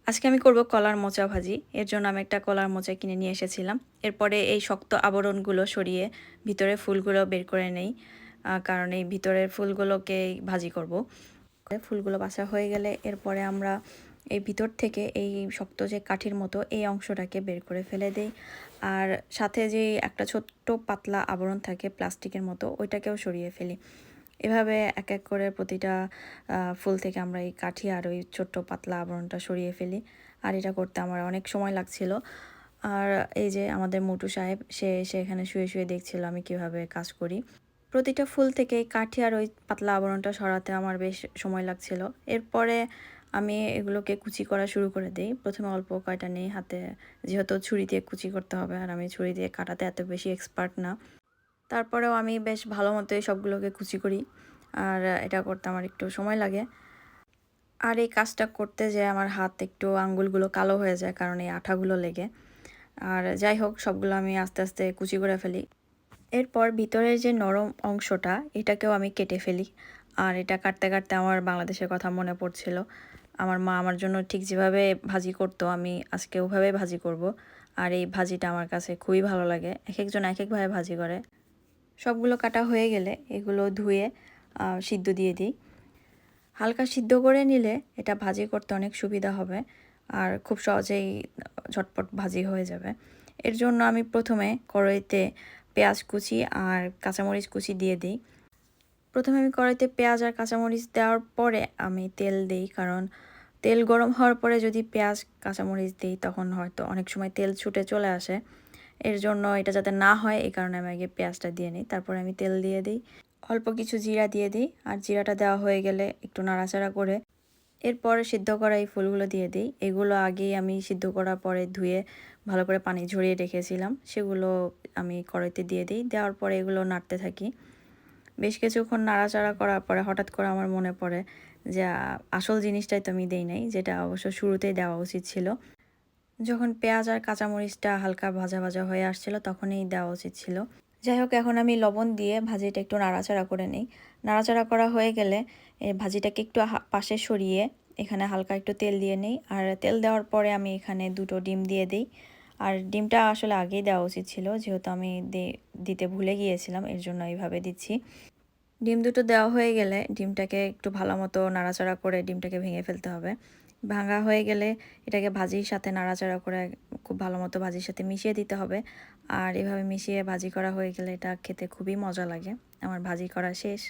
আজকে আমি করব কলার মোচা ভাজি। এর জন্য আমি একটা কলার মোচা কিনে নিয়ে এসেছিলাম। এরপরে এই শক্ত আবরণগুলো সরিয়ে ভিতরে ফুলগুলো বের করে নেই, কারণ এই ভিতরের ফুলগুলোকেই ভাজি করব। ফুলগুলো বাছা হয়ে গেলে এরপরে আমরা এই ভিতর থেকে এই শক্ত যে কাঠির মতো এই অংশটাকে বের করে ফেলে দেই। আর সাথে যে একটা ছোট্ট পাতলা আবরণ থাকে প্লাস্টিকের মতো, ওইটাকেও সরিয়ে ফেলি। এভাবে এক এক করে প্রতিটা ফুল থেকে আমরা এই কাঠি আর ওই ছোট্ট পাতলা আবরণটা সরিয়ে ফেলি। আর এটা করতে আমার অনেক সময় লাগছিল। আর এই যে আমাদের মোটু সাহেব, সে এখানে শুয়ে শুয়ে দেখছিল আমি কিভাবে কাজ করি। প্রতিটা ফুল থেকে কাঠি আর ওই পাতলা আবরণটা সরাতে আমার বেশ সময় লাগছিল। এরপরে আমি এগুলোকে কুচি করা শুরু করে দিই। প্রথমে অল্প কয়টা নিই হাতে, যেহেতু ছুরি দিয়ে কুচি করতে হবে আর আমি ছুরি দিয়ে কাটাতে এত বেশি এক্সপার্ট না। তারপরেও আমি বেশ ভালো মতোই সবগুলোকে কুচি করি, আর এটা করতে আমার একটু সময় লাগে। আর এই কাজটা করতে যেয়ে আমার হাত একটু আঙ্গুলগুলো কালো হয়ে যায়, কারণ এই আঠাগুলো লেগে। আর যাই হোক, সবগুলো আমি আস্তে আস্তে কুচি করে ফেলি। এরপর ভিতরের যে নরম অংশটা, এটাকেও আমি কেটে ফেলি। আর এটা কাটতে কাটতে আমার বাংলাদেশের কথা মনে পড়ছিল। আমার মা আমার জন্য ঠিক যেভাবে ভাজি করতো, আমি আজকে ওভাবে ভাজি করব। আর এই ভাজিটা আমার কাছে খুবই ভালো লাগে। এক একজন এক একভাবে ভাজি করে। সবগুলো কাটা হয়ে গেলে এগুলো ধুয়ে সিদ্ধ দিয়ে দিই। হালকা সিদ্ধ করে নিলে এটা ভাজি করতে অনেক সুবিধা হবে, আর খুব সহজেই ঝটপট ভাজি হয়ে যাবে। এর জন্য আমি প্রথমে কড়াইতে পেঁয়াজ কুচি আর কাঁচামরিচ কুচি দিয়ে দিই। প্রথমে আমি কড়াইতে পেঁয়াজ আর কাঁচামরিচ দেওয়ার পরে আমি তেল দিই, কারণ তেল গরম হওয়ার পরে যদি পেঁয়াজ কাঁচামরিচ দিই তখন হয়তো অনেক সময় তেল ছুটে চলে আসে। এর জন্য এটা যাতে না হয় এই কারণে আমি আগে পেঁয়াজটা দিয়ে নিই, তারপরে আমি তেল দিয়ে দিই। অল্প কিছু জিরা দিয়ে দিই, আর জিরাটা দেওয়া হয়ে গেলে একটু নাড়াচাড়া করে এরপরে সিদ্ধ করা এই ফুলগুলো দিয়ে দিই। এগুলো আগেই আমি সিদ্ধ করার পরে ধুয়ে ভালো করে পানি ঝরিয়ে রেখেছিলাম, সেগুলো আমি কড়াইতে দিয়ে দিই। দেওয়ার পরে এগুলো নাড়তে থাকি। বেশ কিছুক্ষণ নাড়াচাড়া করার পরে হঠাৎ করে আমার মনে পড়ে যে আসল জিনিসটাই তো আমি দেই নাই, যেটা অবশ্য শুরুতেই দেওয়া উচিত ছিল। যখন পেঁয়াজ আর কাঁচামরিচটা হালকা ভাজা ভাজা হয়ে আসছিল তখনই দেওয়া উচিত ছিল। যাই হোক, এখন আমি লবণ দিয়ে ভাজিটা একটু নাড়াচাড়া করে নিই। নাড়াচাড়া করা হয়ে গেলে ভাজিটাকে একটু পাশে সরিয়ে এখানে হালকা একটু তেল দিয়ে নিই। আর তেল দেওয়ার পরে আমি এখানে দুটো ডিম দিয়ে দিই। আর ডিমটা আসলে আগেই দেওয়া উচিত ছিল, যেহেতু আমি দিতে ভুলে গিয়েছিলাম, এর জন্য এইভাবে দিচ্ছি। ডিম দুটো দেওয়া হয়ে গেলে ডিমটাকে একটু ভালো মতো নাড়াচাড়া করে ডিমটাকে ভেঙে ফেলতে হবে। ভাঙা হয়ে গেলে এটাকে ভাজির সাথে নাড়াচাড়া করে খুব ভালো মতো ভাজির সাথে মিশিয়ে দিতে হবে। আর এভাবে মিশিয়ে ভাজি করা হয়ে গেলে এটা খেতে খুবই মজা লাগে। আমার ভাজি করা শেষ।